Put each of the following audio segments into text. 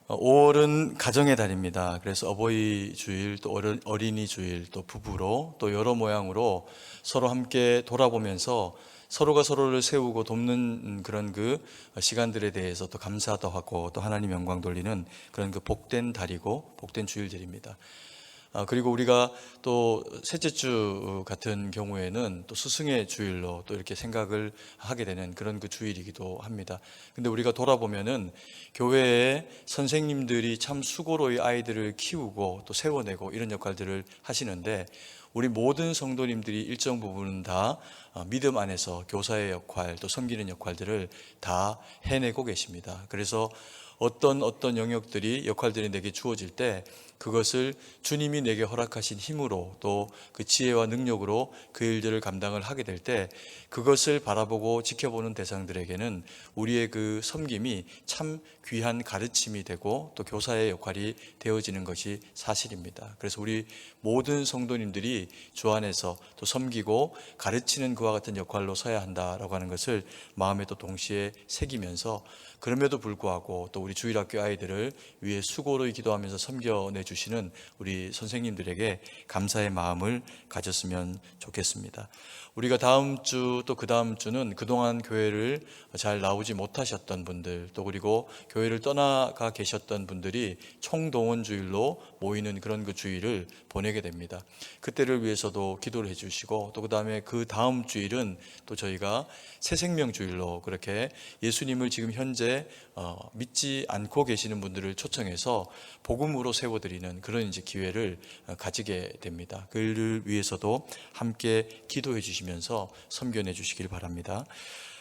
5월은 가정의 달입니다. 그래서 어버이 주일, 또 어린이 주일, 또 부부로, 또 여러 모양으로 서로 함께 돌아보면서 서로가 서로를 세우고 돕는 그런 그 시간들에 대해서 또 감사도 하고 또 하나님 영광 돌리는 그런 그 복된 달이고 복된 주일들입니다. 그리고 우리가 또 셋째 주 같은 경우에는 또 스승의 주일로 또 이렇게 생각을 하게 되는 그런 그 주일이기도 합니다. 근데 우리가 돌아보면은 교회에 선생님들이 참 수고로 이 아이들을 키우고 또 세워내고 이런 역할들을 하시는데, 우리 모든 성도님들이 일정 부분은 다 믿음 안에서 교사의 역할, 또 섬기는 역할들을 다 해내고 계십니다. 그래서 어떤 영역들이, 역할들이 내게 주어질 때 그것을 주님이 내게 허락하신 힘으로 또 그 지혜와 능력으로 그 일들을 감당을 하게 될 때, 그것을 바라보고 지켜보는 대상들에게는 우리의 그 섬김이 참 귀한 가르침이 되고 또 교사의 역할이 되어지는 것이 사실입니다. 그래서 우리 모든 성도님들이 주 안에서 또 섬기고 가르치는 그와 같은 역할로 서야 한다라고 하는 것을 마음에 또 동시에 새기면서, 그럼에도 불구하고 또 우리 주일학교 아이들을 위해 수고로 기도하면서 섬겨내 주시는 우리 선생님들에게 감사의 마음을 가졌으면 좋겠습니다. 우리가 다음 주 또 그 다음 주는 그동안 교회를 잘 나오지 못하셨던 분들, 또 그리고 교회를 떠나가 계셨던 분들이 총동원 주일로 모이는 그런 그 주일을 보내게 됩니다. 그때를 위해서도 기도를 해주시고, 또 그 다음에 그 다음 주일은 또 저희가 새생명 주일로 그렇게 예수님을 지금 현재 믿지 않고 계시는 분들을 초청해서 복음으로 세워드리는 그런 이제 기회를 가지게 됩니다. 그를 위해서도 함께 기도해 주시면서 섬겨내 주시길 바랍니다.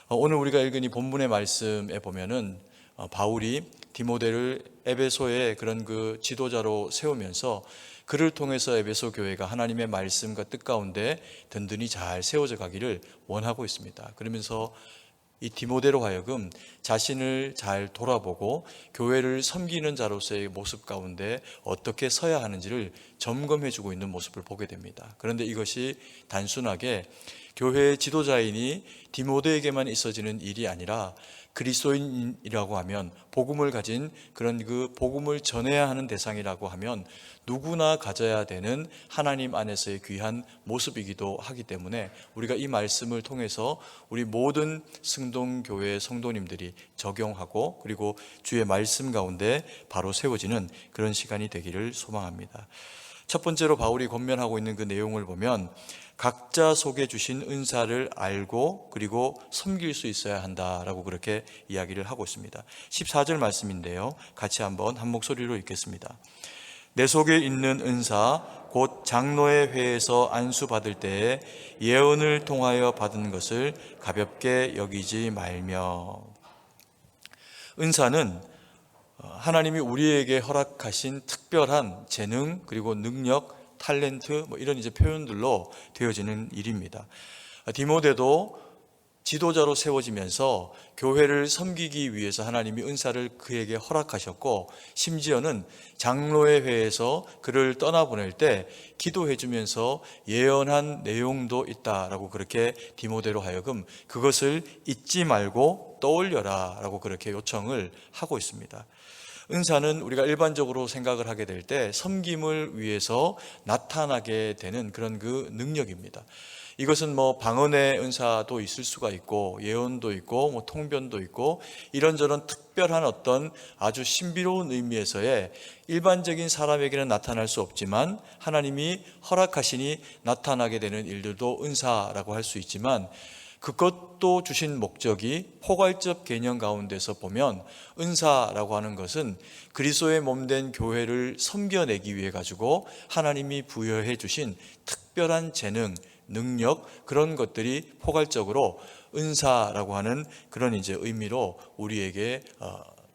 오늘 우리가 읽은 이 본문의 말씀에 보면은 바울이 디모데를 에베소의 그런 그 지도자로 세우면서 그를 통해서 에베소 교회가 하나님의 말씀과 뜻 가운데 든든히 잘 세워져 가기를 원하고 있습니다. 그러면서 이 디모데로 하여금 자신을 잘 돌아보고 교회를 섬기는 자로서의 모습 가운데 어떻게 서야 하는지를 점검해 주고 있는 모습을 보게 됩니다. 그런데 이것이 단순하게 교회의 지도자이니 디모데에게만 있어지는 일이 아니라 그리스도인이라고 하면, 복음을 가진 그런 그 복음을 전해야 하는 대상이라고 하면 누구나 가져야 되는 하나님 안에서의 귀한 모습이기도 하기 때문에 우리가 이 말씀을 통해서 우리 모든 승동교회 성도님들이 적용하고, 그리고 주의 말씀 가운데 바로 세워지는 그런 시간이 되기를 소망합니다. 첫 번째로 바울이 권면하고 있는 그 내용을 보면, 각자 속에 주신 은사를 알고 그리고 섬길 수 있어야 한다라고 그렇게 이야기를 하고 있습니다. 14절 말씀인데요, 같이 한번 한 목소리로 읽겠습니다. 내 속에 있는 은사 곧 장로의 회에서 안수받을 때에 예언을 통하여 받은 것을 가볍게 여기지 말며. 은사는 하나님이 우리에게 허락하신 특별한 재능, 그리고 능력, 탤런트, 이런 이제 표현들로 되어지는 일입니다. 디모데도 지도자로 세워지면서 교회를 섬기기 위해서 하나님이 은사를 그에게 허락하셨고, 심지어는 장로의 회에서 그를 떠나보낼 때 기도해 주면서 예언한 내용도 있다라고 그렇게 디모데로 하여금 그것을 잊지 말고 떠올려라 라고 그렇게 요청을 하고 있습니다. 은사는 우리가 일반적으로 생각을 하게 될 때 섬김을 위해서 나타나게 되는 그런 그 능력입니다. 이것은 방언의 은사도 있을 수가 있고, 예언도 있고, 통변도 있고, 이런저런 특별한 어떤 아주 신비로운 의미에서의 일반적인 사람에게는 나타날 수 없지만 하나님이 허락하시니 나타나게 되는 일들도 은사라고 할 수 있지만, 그것도 주신 목적이 포괄적 개념 가운데서 보면 은사라고 하는 것은 그리스도의 몸된 교회를 섬겨내기 위해 가지고 하나님이 부여해 주신 특별한 재능, 능력, 그런 것들이 포괄적으로 은사라고 하는 그런 이제 의미로 우리에게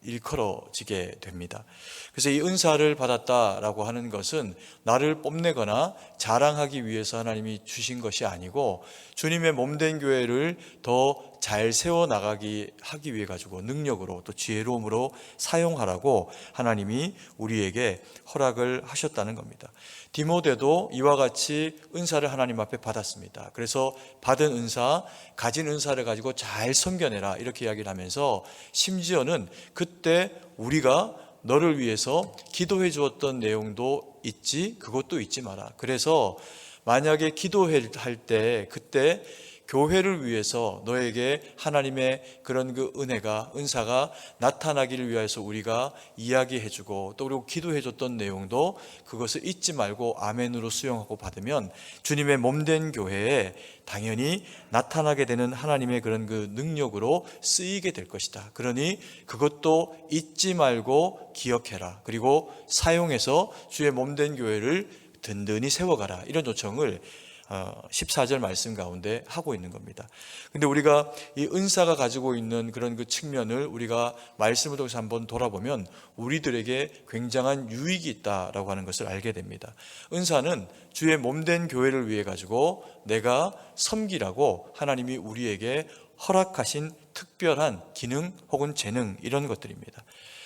일컬어지게 됩니다. 그래서 이 은사를 받았다라고 하는 것은 나를 뽐내거나 자랑하기 위해서 하나님이 주신 것이 아니고, 주님의 몸된 교회를 더 잘 세워나가기 하기 위해 가지고 능력으로 또 지혜로움으로 사용하라고 하나님이 우리에게 허락을 하셨다는 겁니다. 디모데도 이와 같이 은사를 하나님 앞에 받았습니다. 그래서 받은 은사, 가진 은사를 가지고 잘 섬겨내라 이렇게 이야기를 하면서, 심지어는 그때 우리가 너를 위해서 기도해 주었던 내용도 있지, 그것도 잊지 마라. 그래서 만약에 기도할 때 그때 교회를 위해서 너에게 하나님의 그런 그 은혜가, 은사가 나타나기를 위해서 우리가 이야기해주고 또 그리고 기도해줬던 내용도 그것을 잊지 말고 아멘으로 수용하고 받으면 주님의 몸된 교회에 당연히 나타나게 되는 하나님의 그런 그 능력으로 쓰이게 될 것이다. 그러니 그것도 잊지 말고 기억해라. 그리고 사용해서 주의 몸된 교회를 든든히 세워가라. 이런 요청을 14절 말씀 가운데 하고 있는 겁니다. 근데 우리가 이 은사가 가지고 있는 그런 그 측면을 우리가 말씀을 통해서 한번 돌아보면 우리들에게 굉장한 유익이 있다라고 하는 것을 알게 됩니다. 은사는 주의 몸된 교회를 위해 가지고 내가 섬기라고 하나님이 우리에게 허락하신 특별한 기능 혹은 재능, 이런 것들입니다.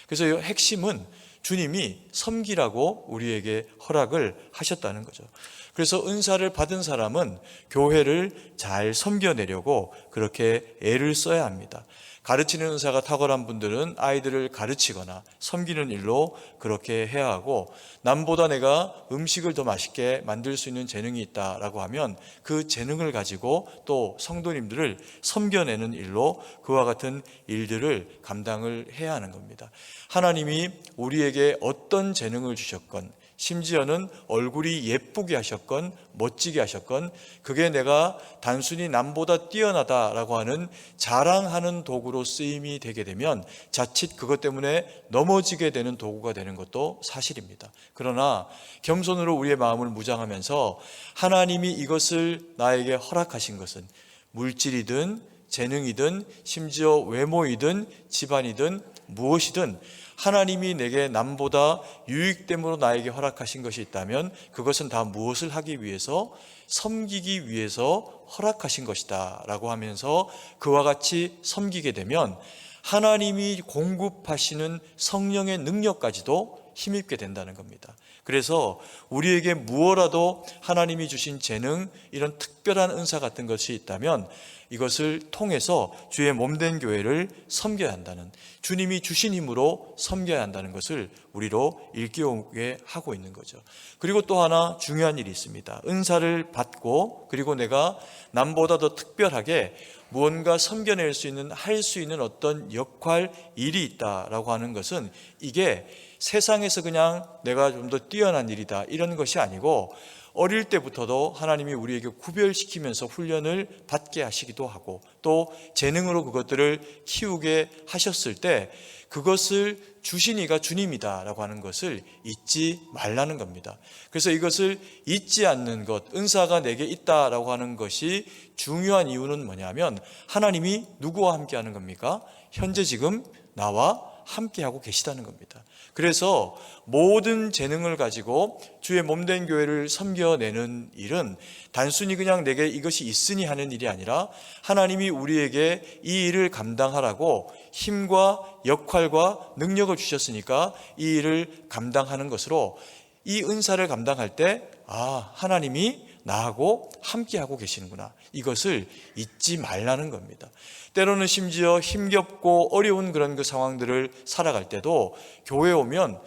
그래서 이 핵심은 주님이 섬기라고 우리에게 허락을 하셨다는 거죠. 그래서 은사를 받은 사람은 교회를 잘 섬겨내려고 그렇게 애를 써야 합니다. 가르치는 은사가 탁월한 분들은 아이들을 가르치거나 섬기는 일로 그렇게 해야 하고, 남보다 내가 음식을 더 맛있게 만들 수 있는 재능이 있다라고 하면 그 재능을 가지고 또 성도님들을 섬겨내는 일로 그와 같은 일들을 감당을 해야 하는 겁니다. 하나님이 우리에게 어떤 재능을 주셨건, 심지어는 얼굴이 예쁘게 하셨건 멋지게 하셨건, 그게 내가 단순히 남보다 뛰어나다라고 하는 자랑하는 도구로 쓰임이 되게 되면 자칫 그것 때문에 넘어지게 되는 도구가 되는 것도 사실입니다. 그러나 겸손으로 우리의 마음을 무장하면서 하나님이 이것을 나에게 허락하신 것은 물질이든 재능이든 심지어 외모이든 집안이든 무엇이든 하나님이 내게 남보다 유익됨으로 나에게 허락하신 것이 있다면 그것은 다 무엇을 하기 위해서? 섬기기 위해서 허락하신 것이다 라고 하면서 그와 같이 섬기게 되면 하나님이 공급하시는 성령의 능력까지도 힘입게 된다는 겁니다. 그래서 우리에게 무엇라도 하나님이 주신 재능, 이런 특별한 은사 같은 것이 있다면 이것을 통해서 주의 몸된 교회를 섬겨야 한다는, 주님이 주신 힘으로 섬겨야 한다는 것을 우리로 일깨우게 하고 있는 거죠. 그리고 또 하나 중요한 일이 있습니다. 은사를 받고 그리고 내가 남보다 더 특별하게 무언가 섬겨낼 수 있는, 할 수 있는 어떤 역할, 일이 있다라고 하는 것은 이게 세상에서 그냥 내가 좀 더 뛰어난 일이다 이런 것이 아니고, 어릴 때부터도 하나님이 우리에게 구별시키면서 훈련을 받게 하시기도 하고 또 재능으로 그것들을 키우게 하셨을 때 그것을 주신 이가 주님이다라고 하는 것을 잊지 말라는 겁니다. 그래서 이것을 잊지 않는 것, 은사가 내게 있다라고 하는 것이 중요한 이유는 뭐냐면 하나님이 누구와 함께 하는 겁니까? 현재 지금 나와 함께하고 계시다는 겁니다. 그래서 모든 재능을 가지고 주의 몸된 교회를 섬겨내는 일은 단순히 그냥 내게 이것이 있으니 하는 일이 아니라 하나님이 우리에게 이 일을 감당하라고 힘과 역할과 능력을 주셨으니까 이 일을 감당하는 것으로, 이 은사를 감당할 때 하나님이 나하고 함께하고 계시는구나, 이것을 잊지 말라는 겁니다. 때로는 심지어 힘겹고 어려운 그런 그 상황들을 살아갈 때도 교회에 오면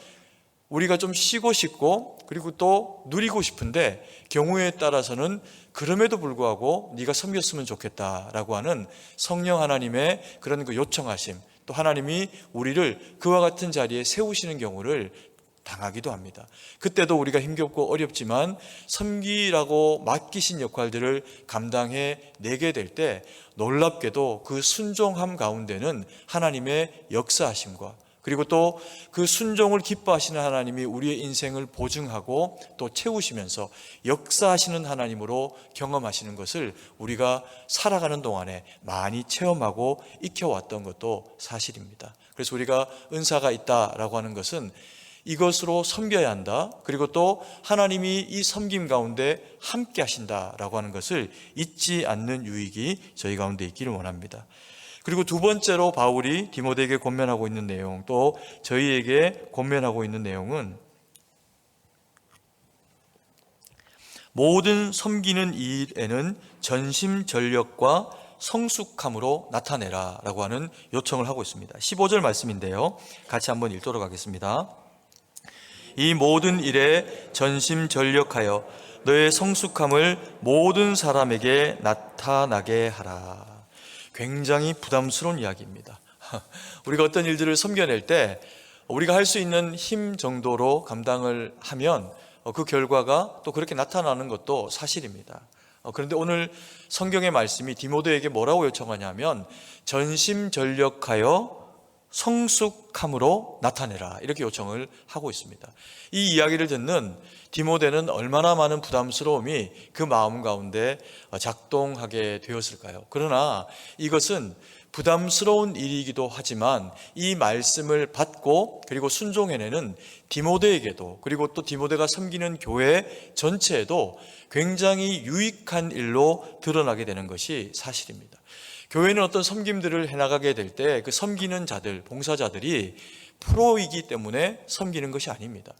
우리가 좀 쉬고 싶고 그리고 또 누리고 싶은데 경우에 따라서는 그럼에도 불구하고 네가 섬겼으면 좋겠다라고 하는 성령 하나님의 그런 그 요청하심, 또 하나님이 우리를 그와 같은 자리에 세우시는 경우를 당하기도 합니다. 그때도 우리가 힘겹고 어렵지만 섬기라고 맡기신 역할들을 감당해 내게 될 때 놀랍게도 그 순종함 가운데는 하나님의 역사하심과 그리고 또 그 순종을 기뻐하시는 하나님이 우리의 인생을 보증하고 또 채우시면서 역사하시는 하나님으로 경험하시는 것을 우리가 살아가는 동안에 많이 체험하고 익혀왔던 것도 사실입니다. 그래서 우리가 은사가 있다라고 하는 것은 이것으로 섬겨야 한다. 그리고 또 하나님이 이 섬김 가운데 함께 하신다라고 하는 것을 잊지 않는 유익이 저희 가운데 있기를 원합니다. 그리고 두 번째로 바울이 디모데에게 권면하고 있는 내용, 또 저희에게 권면하고 있는 내용은 모든 섬기는 일에는 전심전력과 성숙함으로 나타내라 라고 하는 요청을 하고 있습니다. 15절 말씀인데요, 같이 한번 읽도록 하겠습니다. 이 모든 일에 전심전력하여 너의 성숙함을 모든 사람에게 나타나게 하라. 굉장히 부담스러운 이야기입니다. 우리가 어떤 일들을 섬겨낼 때 우리가 할 수 있는 힘 정도로 감당을 하면 그 결과가 또 그렇게 나타나는 것도 사실입니다. 그런데 오늘 성경의 말씀이 디모데에게 뭐라고 요청하냐면 전심전력하여 성숙함으로 나타내라, 이렇게 요청을 하고 있습니다. 이 이야기를 듣는 디모데는 얼마나 많은 부담스러움이 그 마음 가운데 작동하게 되었을까요? 그러나 이것은 부담스러운 일이기도 하지만 이 말씀을 받고 그리고 순종해내는 디모데에게도, 그리고 또 디모데가 섬기는 교회 전체에도 굉장히 유익한 일로 드러나게 되는 것이 사실입니다. 교회는 어떤 섬김들을 해나가게 될 때 그 섬기는 자들, 봉사자들이 프로이기 때문에 섬기는 것이 아닙니다.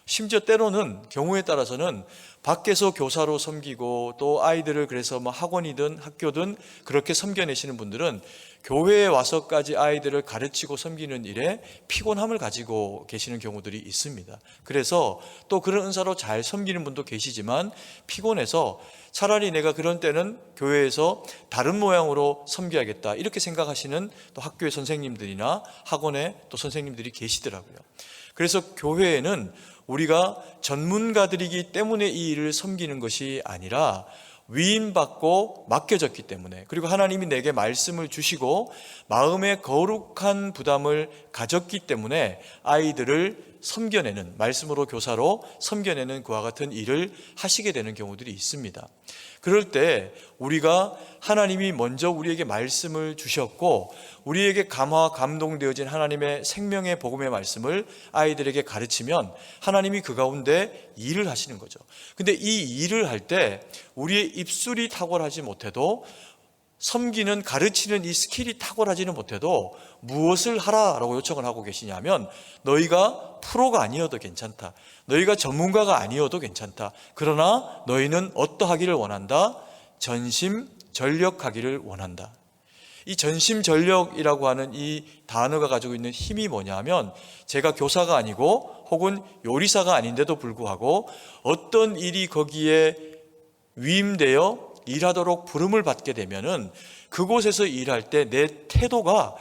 심지어 때로는 경우에 따라서는 밖에서 교사로 섬기고 또 아이들을 그래서 학원이든 학교든 그렇게 섬겨내시는 분들은 교회에 와서까지 아이들을 가르치고 섬기는 일에 피곤함을 가지고 계시는 경우들이 있습니다. 그래서 또 그런 은사로 잘 섬기는 분도 계시지만 피곤해서 차라리 내가 그런 때는 교회에서 다른 모양으로 섬겨야겠다, 이렇게 생각하시는 또 학교의 선생님들이나 학원의 또 선생님들이 계시더라고요. 그래서 교회에는 우리가 전문가들이기 때문에 이 일을 섬기는 것이 아니라 위임받고 맡겨졌기 때문에, 그리고 하나님이 내게 말씀을 주시고 마음에 거룩한 부담을 가졌기 때문에 아이들을 섬겨내는, 말씀으로 교사로 섬겨내는 그와 같은 일을 하시게 되는 경우들이 있습니다. 그럴 때 우리가 하나님이 먼저 우리에게 말씀을 주셨고 우리에게 감화 감동되어진 하나님의 생명의 복음의 말씀을 아이들에게 가르치면 하나님이 그 가운데 일을 하시는 거죠. 근데 이 일을 할 때 우리의 입술이 탁월하지 못해도, 섬기는, 가르치는 이 스킬이 탁월하지는 못해도 무엇을 하라라고 요청을 하고 계시냐면 너희가 프로가 아니어도 괜찮다, 너희가 전문가가 아니어도 괜찮다, 그러나 너희는 어떠하기를 원한다? 전심전력하기를 원한다. 이 전심전력이라고 하는 이 단어가 가지고 있는 힘이 뭐냐면, 제가 교사가 아니고 혹은 요리사가 아닌데도 불구하고 어떤 일이 거기에 위임되어 일하도록 부름을 받게 되면은 그곳에서 일할 때 내 태도가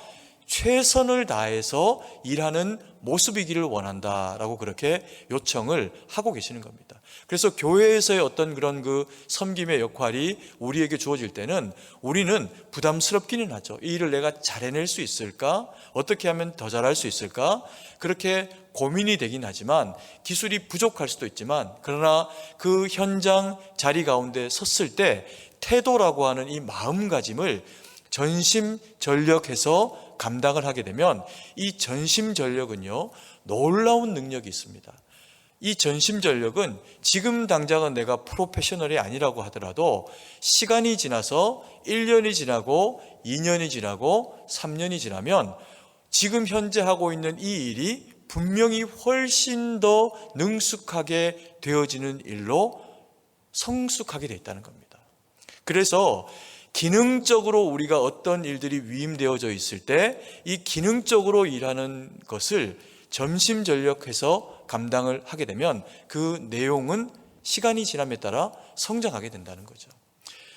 최선을 다해서 일하는 모습이기를 원한다라고 그렇게 요청을 하고 계시는 겁니다. 그래서 교회에서의 어떤 그런 그 섬김의 역할이 우리에게 주어질 때는 우리는 부담스럽기는 하죠. 이 일을 내가 잘 해낼 수 있을까? 어떻게 하면 더 잘할 수 있을까? 그렇게 고민이 되긴 하지만, 기술이 부족할 수도 있지만, 그러나 그 현장 자리 가운데 섰을 때 태도라고 하는 이 마음가짐을 전심전력해서 감당을 하게 되면 이 전심전력은요, 놀라운 능력이 있습니다. 이 전심전력은 지금 당장은 내가 프로페셔널이 아니라고 하더라도 시간이 지나서 1년이 지나고 2년이 지나고 3년이 지나면 지금 현재 하고 있는 이 일이 분명히 훨씬 더 능숙하게 되어지는 일로 성숙하게 되어 있다는 겁니다. 그래서 기능적으로 우리가 어떤 일들이 위임되어져 있을 때 이 기능적으로 일하는 것을 전심전력해서 감당을 하게 되면 그 내용은 시간이 지남에 따라 성장하게 된다는 거죠.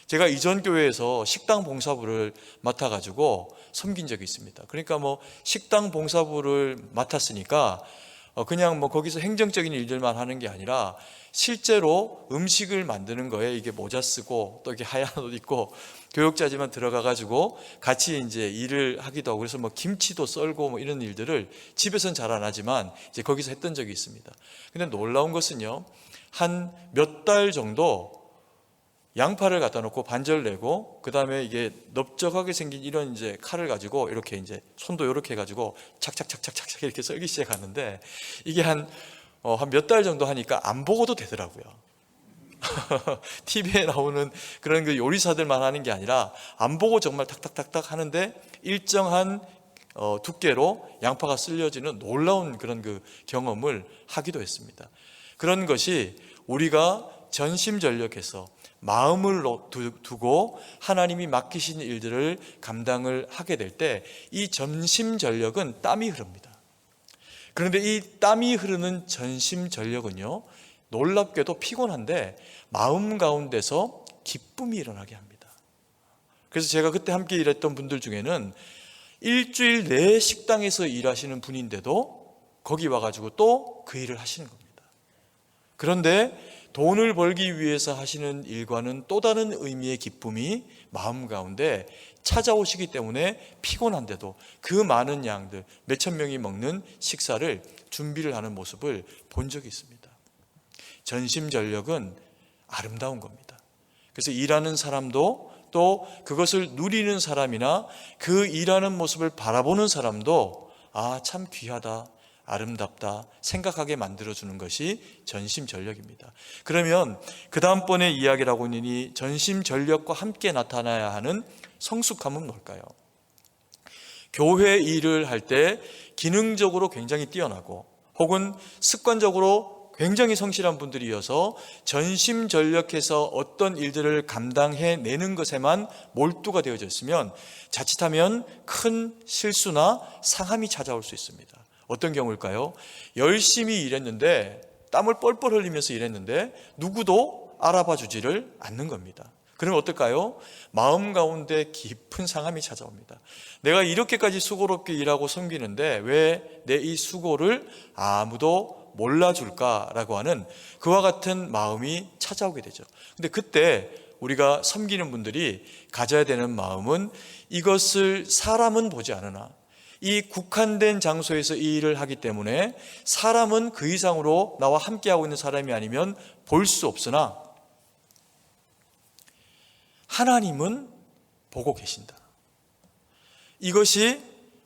제가 이전 교회에서 식당 봉사부를 맡아가지고 섬긴 적이 있습니다. 그러니까 식당 봉사부를 맡았으니까 그냥 거기서 행정적인 일들만 하는 게 아니라 실제로 음식을 만드는 거에 이게 모자 쓰고 또 이렇게 하얀 옷 입고 교육자지만 들어가가지고 같이 이제 일을 하기도 하고, 그래서 김치도 썰고 이런 일들을 집에서는 잘 안 하지만 이제 거기서 했던 적이 있습니다. 근데 놀라운 것은요, 한 몇 달 정도 양파를 갖다 놓고 반절 내고, 그 다음에 이게 넓적하게 생긴 이런 이제 칼을 가지고 이렇게 이제 손도 이렇게 해가지고 착착착착착 이렇게 썰기 시작하는데, 이게 한 몇 달 정도 하니까 안 보고도 되더라고요. TV에 나오는 그런 그 요리사들만 하는 게 아니라 안 보고 정말 탁탁탁탁 하는데 일정한 두께로 양파가 쓸려지는 놀라운 그런 그 경험을 하기도 했습니다. 그런 것이 우리가 전심전력해서 마음을 두고 하나님이 맡기신 일들을 감당을 하게 될 때 이 전심전력은 땀이 흐릅니다. 그런데 이 땀이 흐르는 전심전력은요, 놀랍게도 피곤한데 마음 가운데서 기쁨이 일어나게 합니다. 그래서 제가 그때 함께 일했던 분들 중에는 일주일 내 식당에서 일하시는 분인데도 거기 와가지고 또 그 일을 하시는 겁니다. 그런데 돈을 벌기 위해서 하시는 일과는 또 다른 의미의 기쁨이 마음 가운데 찾아오시기 때문에 피곤한데도 그 많은 양들, 몇천 명이 먹는 식사를 준비를 하는 모습을 본 적이 있습니다. 전심전력은 아름다운 겁니다. 그래서 일하는 사람도 또 그것을 누리는 사람이나 그 일하는 모습을 바라보는 사람도 참 귀하다, 아름답다 생각하게 만들어주는 것이 전심전력입니다. 그러면 그 다음번에 이야기를 하고 있는 전심전력과 함께 나타나야 하는 성숙함은 뭘까요? 교회 일을 할 때 기능적으로 굉장히 뛰어나고 혹은 습관적으로 굉장히 성실한 분들이어서 전심전력해서 어떤 일들을 감당해내는 것에만 몰두가 되어져 있으면 자칫하면 큰 실수나 상함이 찾아올 수 있습니다. 어떤 경우일까요? 열심히 일했는데 땀을 뻘뻘 흘리면서 일했는데 누구도 알아봐 주지를 않는 겁니다. 그러면 어떨까요? 마음 가운데 깊은 상함이 찾아옵니다. 내가 이렇게까지 수고롭게 일하고 섬기는데 왜 내 이 수고를 아무도 몰라줄까라고 하는 그와 같은 마음이 찾아오게 되죠. 근데 그때 우리가 섬기는 분들이 가져야 되는 마음은 이것을 사람은 보지 않으나 이 국한된 장소에서 이 일을 하기 때문에 사람은 그 이상으로 나와 함께하고 있는 사람이 아니면 볼 수 없으나 하나님은 보고 계신다. 이것이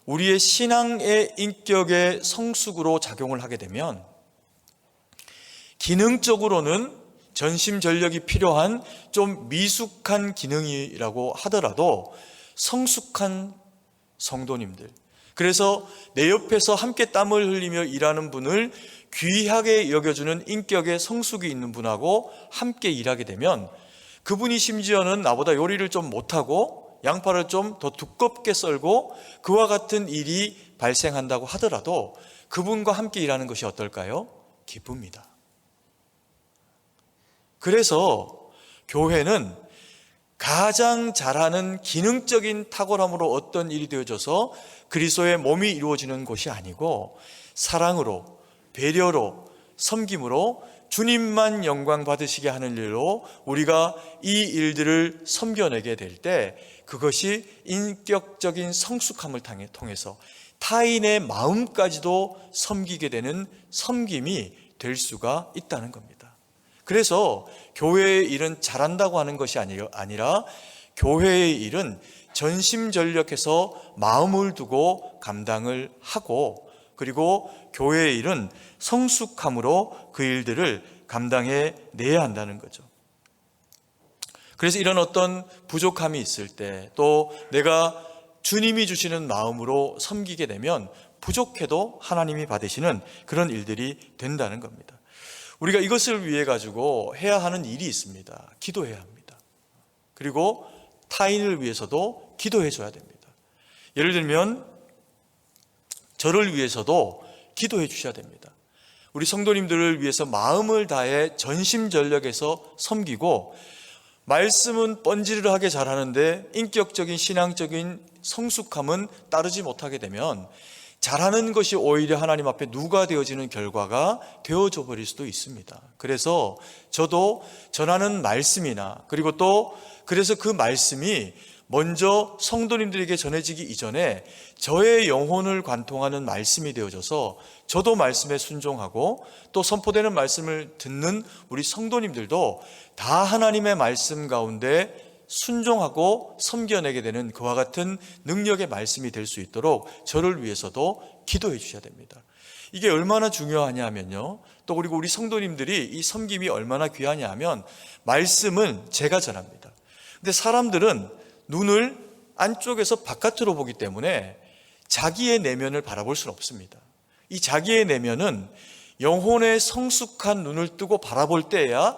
우리의 신앙의 인격의 성숙으로 작용을 하게 되면 기능적으로는 전심전력이 필요한 좀 미숙한 기능이라고 하더라도 성숙한 성도님들, 그래서 내 옆에서 함께 땀을 흘리며 일하는 분을 귀하게 여겨주는 인격의 성숙이 있는 분하고 함께 일하게 되면 그분이 심지어는 나보다 요리를 좀 못하고 양파를 좀 더 두껍게 썰고 그와 같은 일이 발생한다고 하더라도 그분과 함께 일하는 것이 어떨까요? 기쁩니다. 그래서 교회는 가장 잘하는 기능적인 탁월함으로 어떤 일이 되어져서 그리스도의 몸이 이루어지는 곳이 아니고 사랑으로, 배려로, 섬김으로 주님만 영광 받으시게 하는 일로 우리가 이 일들을 섬겨내게 될 때 그것이 인격적인 성숙함을 통해서 타인의 마음까지도 섬기게 되는 섬김이 될 수가 있다는 겁니다. 그래서 교회의 일은 잘한다고 하는 것이 아니라 교회의 일은 전심전력해서 마음을 두고 감당을 하고 그리고 교회의 일은 성숙함으로 그 일들을 감당해 내야 한다는 거죠. 그래서 이런 어떤 부족함이 있을 때 또 내가 주님이 주시는 마음으로 섬기게 되면 부족해도 하나님이 받으시는 그런 일들이 된다는 겁니다. 우리가 이것을 위해 가지고 해야 하는 일이 있습니다. 기도해야 합니다. 그리고 타인을 위해서도 기도해 줘야 됩니다. 예를 들면 저를 위해서도 기도해 주셔야 됩니다. 우리 성도님들을 위해서 마음을 다해 전심전력해서 섬기고 말씀은 뻔지르르하게 잘하는데 인격적인 신앙적인 성숙함은 따르지 못하게 되면 잘하는 것이 오히려 하나님 앞에 누가 되어지는 결과가 되어져 버릴 수도 있습니다. 그래서 저도 전하는 말씀이나 그리고 또 그래서 그 말씀이 먼저 성도님들에게 전해지기 이전에 저의 영혼을 관통하는 말씀이 되어져서 저도 말씀에 순종하고 또 선포되는 말씀을 듣는 우리 성도님들도 다 하나님의 말씀 가운데 순종하고 섬겨내게 되는 그와 같은 능력의 말씀이 될 수 있도록 저를 위해서도 기도해 주셔야 됩니다. 이게 얼마나 중요하냐 하면요, 또 그리고 우리 성도님들이 이 섬김이 얼마나 귀하냐 하면 말씀은 제가 전합니다. 근데 사람들은 눈을 안쪽에서 바깥으로 보기 때문에 자기의 내면을 바라볼 수는 없습니다. 이 자기의 내면은 영혼의 성숙한 눈을 뜨고 바라볼 때야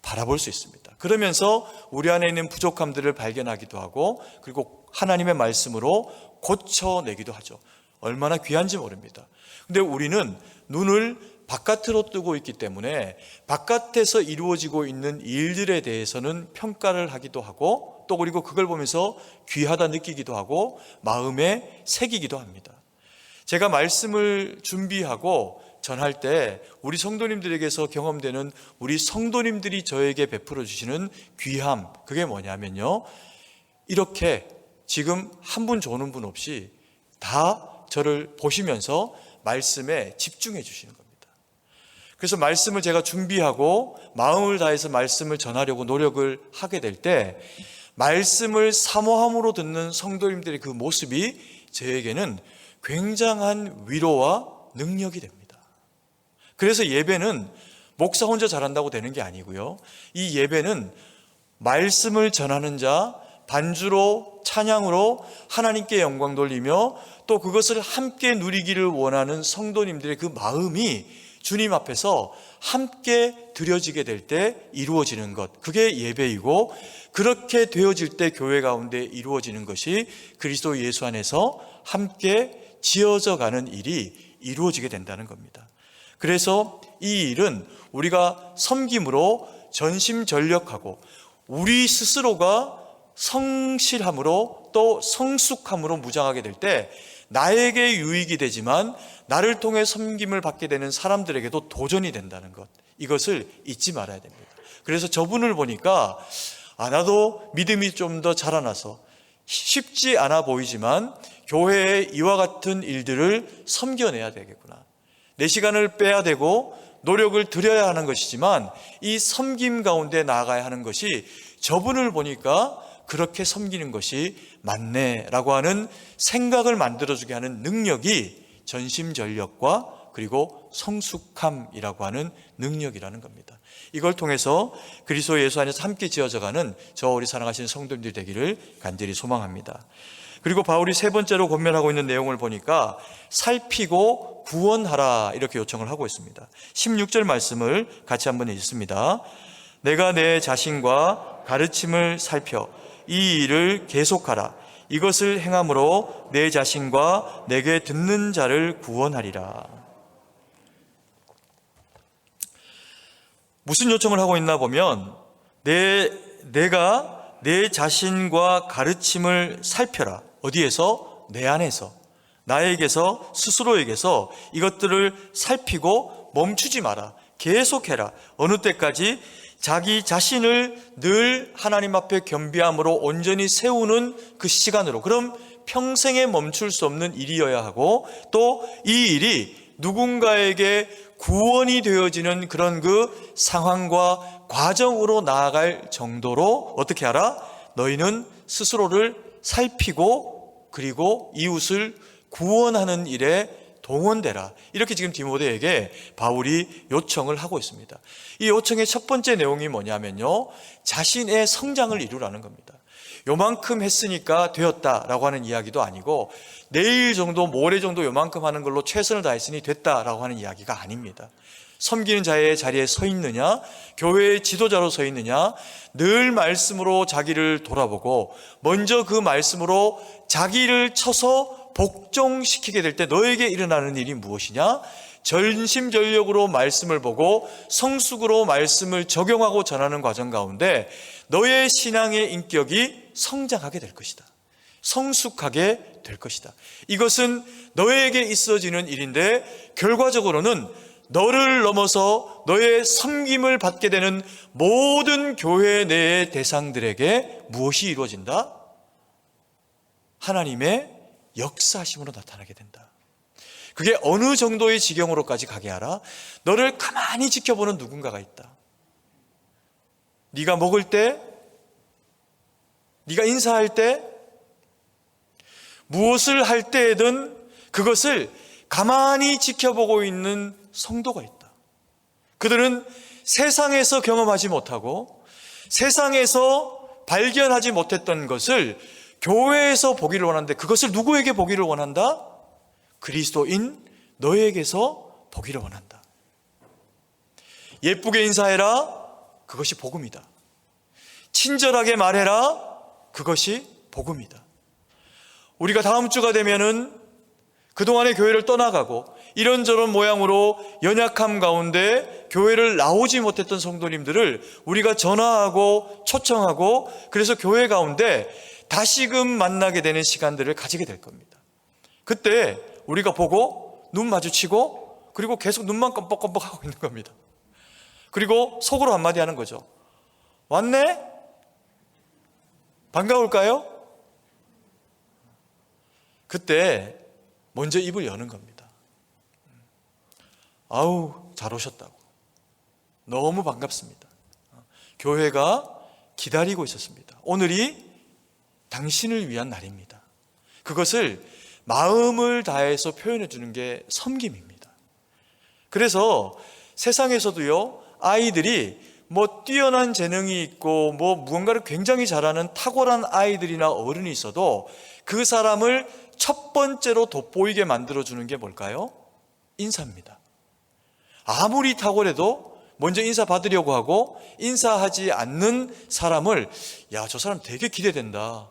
바라볼 수 있습니다. 그러면서 우리 안에 있는 부족함들을 발견하기도 하고, 그리고 하나님의 말씀으로 고쳐내기도 하죠. 얼마나 귀한지 모릅니다. 근데 우리는 눈을 바깥으로 뜨고 있기 때문에 바깥에서 이루어지고 있는 일들에 대해서는 평가를 하기도 하고, 또 그리고 그걸 보면서 귀하다 느끼기도 하고 마음에 새기기도 합니다. 제가 말씀을 준비하고 전할 때 우리 성도님들에게서 경험되는, 우리 성도님들이 저에게 베풀어 주시는 귀함, 그게 뭐냐면요, 이렇게 지금 한 분 조는 분 없이 다 저를 보시면서 말씀에 집중해 주시는 겁니다. 그래서 말씀을 제가 준비하고 마음을 다해서 말씀을 전하려고 노력을 하게 될 때 말씀을 사모함으로 듣는 성도님들의 그 모습이 저에게는 굉장한 위로와 능력이 됩니다. 그래서 예배는 목사 혼자 잘한다고 되는 게 아니고요, 이 예배는 말씀을 전하는 자, 반주로 찬양으로 하나님께 영광 돌리며 또 그것을 함께 누리기를 원하는 성도님들의 그 마음이 주님 앞에서 함께 드려지게 될 때 이루어지는 것, 그게 예배이고, 그렇게 되어질 때 교회 가운데 이루어지는 것이 그리스도 예수 안에서 함께 지어져 가는 일이 이루어지게 된다는 겁니다. 그래서 이 일은 우리가 섬김으로 전심전력하고 우리 스스로가 성실함으로 또 성숙함으로 무장하게 될 때 나에게 유익이 되지만 나를 통해 섬김을 받게 되는 사람들에게도 도전이 된다는 것, 이것을 잊지 말아야 됩니다. 그래서 저분을 보니까 나도 믿음이 좀 더 자라나서 쉽지 않아 보이지만 교회에 이와 같은 일들을 섬겨내야 되겠구나, 내 시간을 빼야 되고 노력을 들여야 하는 것이지만 이 섬김 가운데 나아가야 하는 것이 저분을 보니까 그렇게 섬기는 것이 맞네라고 하는 생각을 만들어주게 하는 능력이 전심전력과 그리고 성숙함이라고 하는 능력이라는 겁니다. 이걸 통해서 그리스도 예수 안에서 함께 지어져가는 저 우리 사랑하시는 성도님들 되기를 간절히 소망합니다. 그리고 바울이 세 번째로 권면하고 있는 내용을 보니까 살피고 구원하라, 이렇게 요청을 하고 있습니다. 16절 말씀을 같이 한번 읽습니다. 내가 내 자신과 가르침을 살펴 이 일을 계속하라. 이것을 행함으로 내 자신과 내게 듣는 자를 구원하리라. 무슨 요청을 하고 있나 보면 내가 내 자신과 가르침을 살펴라. 어디에서? 내 안에서, 나에게서, 스스로에게서 이것들을 살피고 멈추지 마라. 계속해라. 어느 때까지? 자기 자신을 늘 하나님 앞에 겸비함으로 온전히 세우는 그 시간으로. 그럼 평생에 멈출 수 없는 일이어야 하고, 또 이 일이 누군가에게 구원이 되어지는 그런 그 상황과 과정으로 나아갈 정도로 어떻게 하라? 너희는 스스로를 살피고 그리고 이웃을 구원하는 일에 동원되라. 이렇게 지금 디모데에게 바울이 요청을 하고 있습니다. 이 요청의 첫 번째 내용이 뭐냐면요, 자신의 성장을 이루라는 겁니다. 요만큼 했으니까 되었다라고 하는 이야기도 아니고, 내일 정도, 모레 정도 요만큼 하는 걸로 최선을 다했으니 됐다라고 하는 이야기가 아닙니다. 섬기는 자의 자리에 서 있느냐, 교회의 지도자로 서 있느냐, 늘 말씀으로 자기를 돌아보고 먼저 그 말씀으로 자기를 쳐서 복종시키게 될 때 너에게 일어나는 일이 무엇이냐? 전심전력으로 말씀을 보고 성숙으로 말씀을 적용하고 전하는 과정 가운데 너의 신앙의 인격이 성장하게 될 것이다. 성숙하게 될 것이다. 이것은 너에게 있어지는 일인데, 결과적으로는 너를 넘어서 너의 섬김을 받게 되는 모든 교회 내의 대상들에게 무엇이 이루어진다? 하나님의 역사하심으로 나타나게 된다. 그게 어느 정도의 지경으로까지 가게 하라? 너를 가만히 지켜보는 누군가가 있다. 네가 먹을 때, 네가 인사할 때, 무엇을 할 때에든 그것을 가만히 지켜보고 있는 성도가 있다. 그들은 세상에서 경험하지 못하고 세상에서 발견하지 못했던 것을 교회에서 보기를 원하는데, 그것을 누구에게 보기를 원한다? 그리스도인 너에게서 보기를 원한다. 예쁘게 인사해라. 그것이 복음이다. 친절하게 말해라. 그것이 복음이다. 우리가 다음 주가 되면은 그동안의 교회를 떠나가고 이런저런 모양으로 연약함 가운데 교회를 나오지 못했던 성도님들을 우리가 전화하고 초청하고 그래서 교회 가운데 다시금 만나게 되는 시간들을 가지게 될 겁니다. 그때 우리가 보고 눈 마주치고 그리고 계속 눈만 껌뻑껌뻑 하고 있는 겁니다. 그리고 속으로 한마디 하는 거죠. 왔네? 반가울까요? 그때 먼저 입을 여는 겁니다. 아우, 잘 오셨다고. 너무 반갑습니다. 교회가 기다리고 있었습니다. 오늘이 당신을 위한 날입니다. 그것을 마음을 다해서 표현해 주는 게 섬김입니다. 그래서 세상에서도요, 아이들이 뭐 뛰어난 재능이 있고 뭐 무언가를 굉장히 잘하는 탁월한 아이들이나 어른이 있어도 그 사람을 첫 번째로 돋보이게 만들어주는 게 뭘까요? 인사입니다. 아무리 탁월해도 먼저 인사 받으려고 하고 인사하지 않는 사람을 야, 저 사람 되게 기대된다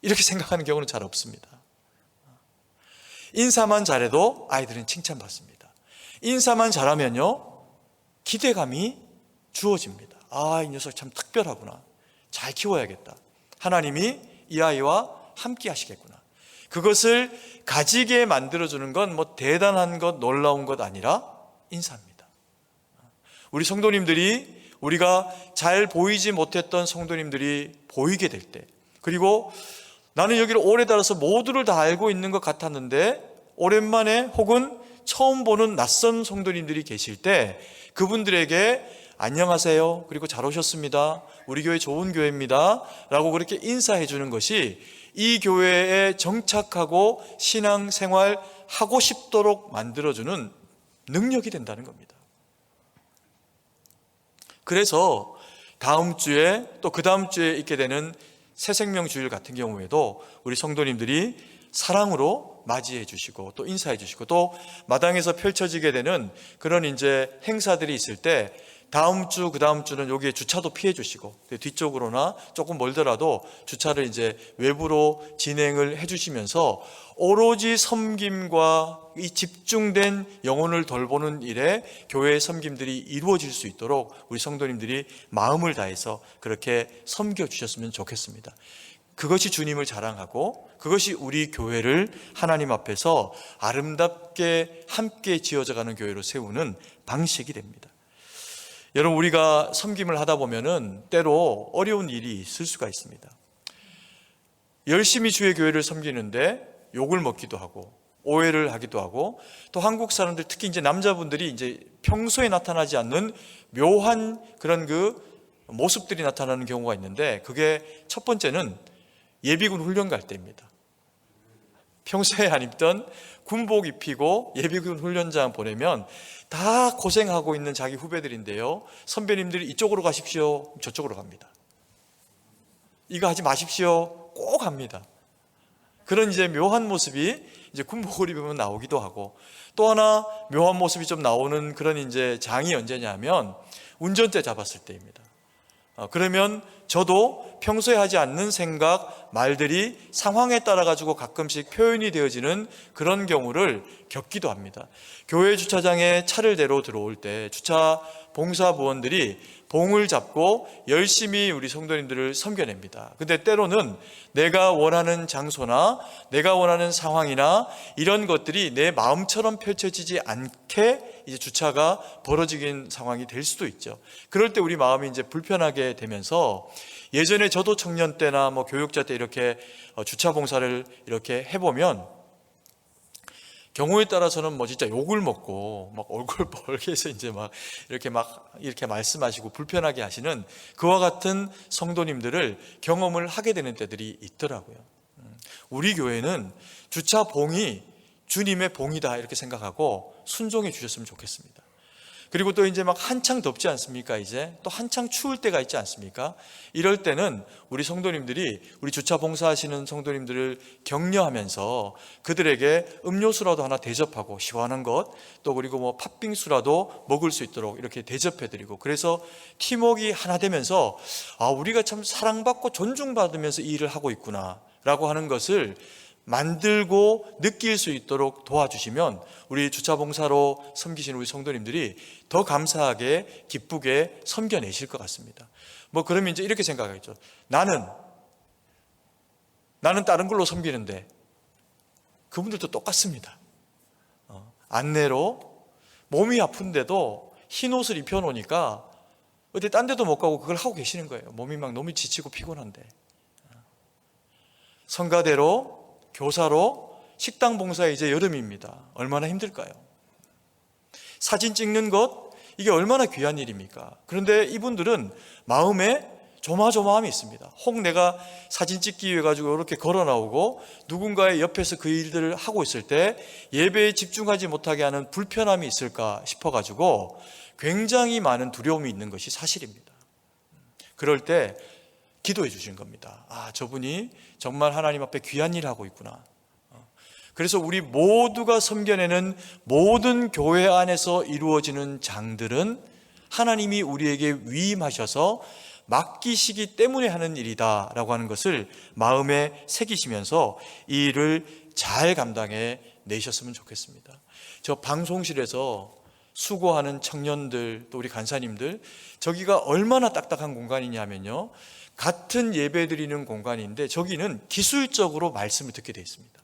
이렇게 생각하는 경우는 잘 없습니다. 인사만 잘해도 아이들은 칭찬받습니다. 인사만 잘하면요, 기대감이 주어집니다. 아, 이 녀석 참 특별하구나. 잘 키워야겠다. 하나님이 이 아이와 함께 하시겠구나. 그것을 가지게 만들어주는 건 뭐 대단한 것, 놀라운 것 아니라 인사입니다. 우리 성도님들이, 우리가 잘 보이지 못했던 성도님들이 보이게 될 때, 그리고 나는 여기를 오래 달아서 모두를 다 알고 있는 것 같았는데 오랜만에 혹은 처음 보는 낯선 성도님들이 계실 때 그분들에게 안녕하세요, 그리고 잘 오셨습니다, 우리 교회 좋은 교회입니다 라고 그렇게 인사해 주는 것이 이 교회에 정착하고 신앙생활 하고 싶도록 만들어주는 능력이 된다는 겁니다. 그래서 다음 주에 또 그 다음 주에 있게 되는 새생명 주일 같은 경우에도 우리 성도님들이 사랑으로 맞이해 주시고 또 인사해 주시고 또 마당에서 펼쳐지게 되는 그런 이제 행사들이 있을 때 다음 주, 그 다음 주는 여기에 주차도 피해 주시고 뒤쪽으로나 조금 멀더라도 주차를 이제 외부로 진행을 해 주시면서 오로지 섬김과 이 집중된 영혼을 돌보는 일에 교회의 섬김들이 이루어질 수 있도록 우리 성도님들이 마음을 다해서 그렇게 섬겨 주셨으면 좋겠습니다. 그것이 주님을 자랑하고 그것이 우리 교회를 하나님 앞에서 아름답게 함께 지어져가는 교회로 세우는 방식이 됩니다. 여러분, 우리가 섬김을 하다 보면은 때로 어려운 일이 있을 수가 있습니다. 열심히 주의 교회를 섬기는데 욕을 먹기도 하고 오해를 하기도 하고 또 한국 사람들, 특히 이제 남자분들이 이제 평소에 나타나지 않는 묘한 그런 그 모습들이 나타나는 경우가 있는데, 그게 첫 번째는 예비군 훈련 갈 때입니다. 평소에 안 입던 군복 입히고 예비군 훈련장 보내면 다 고생하고 있는 자기 후배들인데요, 선배님들이 이쪽으로 가십시오, 저쪽으로 갑니다. 이거 하지 마십시오, 꼭 합니다. 그런 이제 묘한 모습이 이제 군복을 입으면 나오기도 하고, 또 하나 묘한 모습이 좀 나오는 그런 이제 장이 언제냐면 운전대 잡았을 때입니다. 그러면 저도 평소에 하지 않는 생각, 말들이 상황에 따라 가지고 가끔씩 표현이 되어지는 그런 경우를 겪기도 합니다. 교회 주차장에 차를 대러 들어올 때 주차 봉사부원들이 봉을 잡고 열심히 우리 성도님들을 섬겨냅니다. 근데 때로는 내가 원하는 장소나 내가 원하는 상황이나 이런 것들이 내 마음처럼 펼쳐지지 않게 이제 주차가 벌어지는 상황이 될 수도 있죠. 그럴 때 우리 마음이 이제 불편하게 되면서, 예전에 저도 청년 때나 뭐 교육자 때 이렇게 주차 봉사를 이렇게 해보면 경우에 따라서는 뭐 진짜 욕을 먹고 막 얼굴 벌게 해서 이제 막 이렇게 말씀하시고 불편하게 하시는 그와 같은 성도님들을 경험을 하게 되는 때들이 있더라고요. 우리 교회는 주차 봉이 주님의 봉이다 이렇게 생각하고 순종해 주셨으면 좋겠습니다. 그리고 또 이제 막 한창 덥지 않습니까? 이제 또 한창 추울 때가 있지 않습니까? 이럴 때는 우리 성도님들이, 우리 주차 봉사하시는 성도님들을 격려하면서 그들에게 음료수라도 하나 대접하고 시원한 것, 또 그리고 뭐 팥빙수라도 먹을 수 있도록 이렇게 대접해드리고, 그래서 팀워크가 하나 되면서 우리가 참 사랑받고 존중받으면서 이 일을 하고 있구나 라고 하는 것을 만들고 느낄 수 있도록 도와주시면 우리 주차봉사로 섬기시는 우리 성도님들이 더 감사하게 기쁘게 섬겨내실 것 같습니다. 뭐 그러면 이제 이렇게 생각하겠죠. 나는 다른 걸로 섬기는데 그분들도 똑같습니다. 안내로 몸이 아픈데도 흰 옷을 입혀놓으니까 어디 딴 데도 못 가고 그걸 하고 계시는 거예요. 몸이 막 너무 지치고 피곤한데. 성가대로, 교사로, 식당 봉사에 이제 여름입니다. 얼마나 힘들까요? 사진 찍는 것, 이게 얼마나 귀한 일입니까? 그런데 이분들은 마음에 조마조마함이 있습니다. 혹 내가 사진 찍기 위해 가지고 이렇게 걸어 나오고 누군가의 옆에서 그 일들을 하고 있을 때 예배에 집중하지 못하게 하는 불편함이 있을까 싶어 가지고 굉장히 많은 두려움이 있는 것이 사실입니다. 그럴 때 기도해 주신 겁니다. 저분이 정말 하나님 앞에 귀한 일을 하고 있구나. 그래서 우리 모두가 섬겨내는 모든 교회 안에서 이루어지는 장들은 하나님이 우리에게 위임하셔서 맡기시기 때문에 하는 일이다 라고 하는 것을 마음에 새기시면서 이 일을 잘 감당해 내셨으면 좋겠습니다. 저 방송실에서 수고하는 청년들, 또 우리 간사님들, 저기가 얼마나 딱딱한 공간이냐면요, 같은 예배 드리는 공간인데 저기는 기술적으로 말씀을 듣게 되어 있습니다.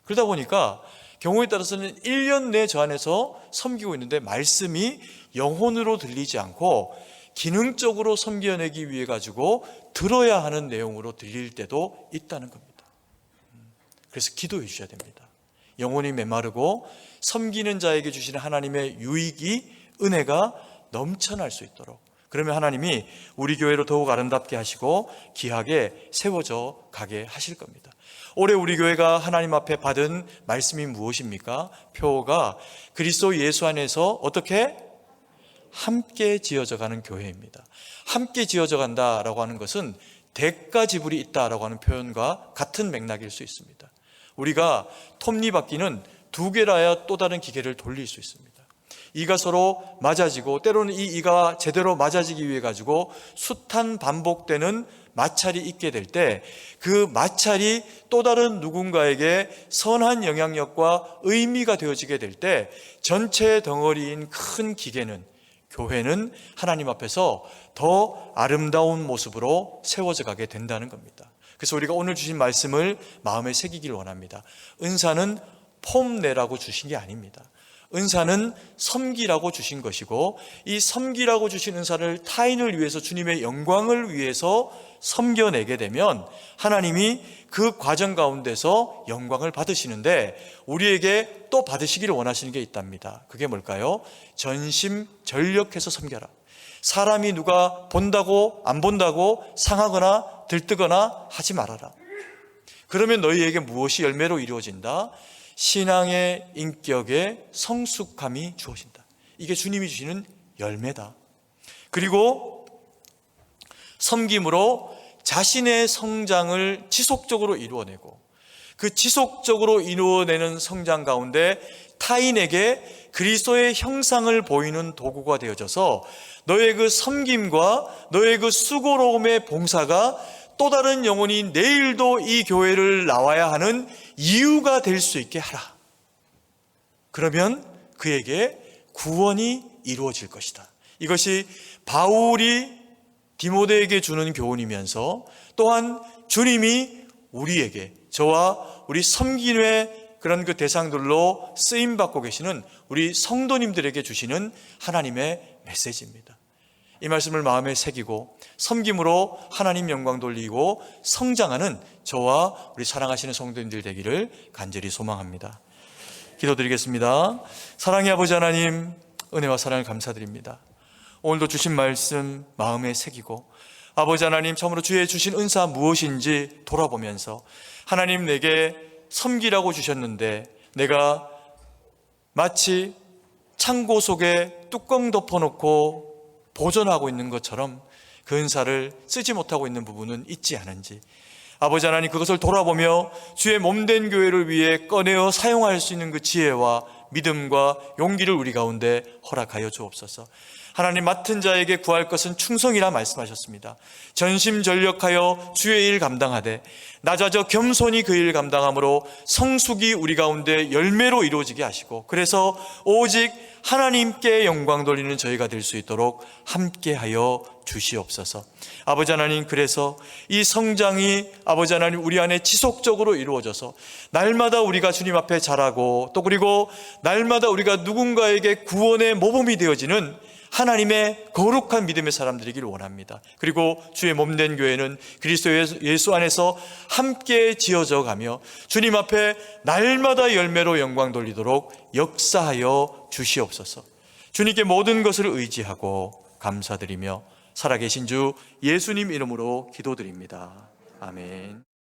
그러다 보니까 경우에 따라서는 1년 내 저 안에서 섬기고 있는데 말씀이 영혼으로 들리지 않고 기능적으로 섬겨내기 위해 가지고 들어야 하는 내용으로 들릴 때도 있다는 겁니다. 그래서 기도해 주셔야 됩니다. 영혼이 메마르고 섬기는 자에게 주시는 하나님의 유익이, 은혜가 넘쳐날 수 있도록, 그러면 하나님이 우리 교회로 더욱 아름답게 하시고 귀하게 세워져 가게 하실 겁니다. 올해 우리 교회가 하나님 앞에 받은 말씀이 무엇입니까? 표가 그리스도 예수 안에서 어떻게? 함께 지어져 가는 교회입니다. 함께 지어져 간다라고 하는 것은 대가 지불이 있다라고 하는 표현과 같은 맥락일 수 있습니다. 우리가 톱니바퀴는 두 개라야 또 다른 기계를 돌릴 수 있습니다. 이가 서로 맞아지고, 때로는 이 이가 제대로 맞아지기 위해 가지고 숱한 반복되는 마찰이 있게 될 때 그 마찰이 또 다른 누군가에게 선한 영향력과 의미가 되어지게 될 때 전체 덩어리인 큰 기계는, 교회는 하나님 앞에서 더 아름다운 모습으로 세워져 가게 된다는 겁니다. 그래서 우리가 오늘 주신 말씀을 마음에 새기기를 원합니다. 은사는 폼내라고 주신 게 아닙니다. 은사는 섬기라고 주신 것이고, 이 섬기라고 주신 은사를 타인을 위해서, 주님의 영광을 위해서 섬겨내게 되면 하나님이 그 과정 가운데서 영광을 받으시는데 우리에게 또 받으시기를 원하시는 게 있답니다. 그게 뭘까요? 전심전력해서 섬겨라. 사람이 누가 본다고 안 본다고 상하거나 들뜨거나 하지 말아라. 그러면 너희에게 무엇이 열매로 이루어진다? 신앙의 인격의 성숙함이 주어진다. 이게 주님이 주시는 열매다. 그리고 섬김으로 자신의 성장을 지속적으로 이루어내고, 그 지속적으로 이루어내는 성장 가운데 타인에게 그리스도의 형상을 보이는 도구가 되어져서 너의 그 섬김과 너의 그 수고로움의 봉사가 또 다른 영혼이 내일도 이 교회를 나와야 하는 이유가 될 수 있게 하라. 그러면 그에게 구원이 이루어질 것이다. 이것이 바울이 디모데에게 주는 교훈이면서 또한 주님이 우리에게, 저와 우리 섬김의 그런 그 대상들로 쓰임받고 계시는 우리 성도님들에게 주시는 하나님의 메시지입니다. 이 말씀을 마음에 새기고 섬김으로 하나님 영광 돌리고 성장하는 저와 우리 사랑하시는 성도님들 되기를 간절히 소망합니다. 기도드리겠습니다. 사랑의 아버지 하나님, 은혜와 사랑을 감사드립니다. 오늘도 주신 말씀 마음에 새기고, 아버지 하나님, 참으로 주의 주신 은사 무엇인지 돌아보면서 하나님, 내게 섬기라고 주셨는데 내가 마치 창고 속에 뚜껑 덮어놓고 보존하고 있는 것처럼 그 은사를 쓰지 못하고 있는 부분은 있지 않은지, 아버지 하나님, 그것을 돌아보며 주의 몸된 교회를 위해 꺼내어 사용할 수 있는 그 지혜와 믿음과 용기를 우리 가운데 허락하여 주옵소서. 하나님, 맡은 자에게 구할 것은 충성이라 말씀하셨습니다. 전심전력하여 주의 일 감당하되 낮아져 겸손히 그 일 감당함으로 성숙이 우리 가운데 열매로 이루어지게 하시고, 그래서 오직 하나님께 영광 돌리는 저희가 될 수 있도록 함께하여 주시옵소서. 아버지 하나님, 그래서 이 성장이 아버지 하나님 우리 안에 지속적으로 이루어져서 날마다 우리가 주님 앞에 자라고, 또 그리고 날마다 우리가 누군가에게 구원의 모범이 되어지는 하나님의 거룩한 믿음의 사람들이길 원합니다. 그리고 주의 몸된 교회는 그리스도 예수 안에서 함께 지어져 가며 주님 앞에 날마다 열매로 영광 돌리도록 역사하여 주시옵소서. 주님께 모든 것을 의지하고 감사드리며 살아계신 주 예수님 이름으로 기도드립니다. 아멘.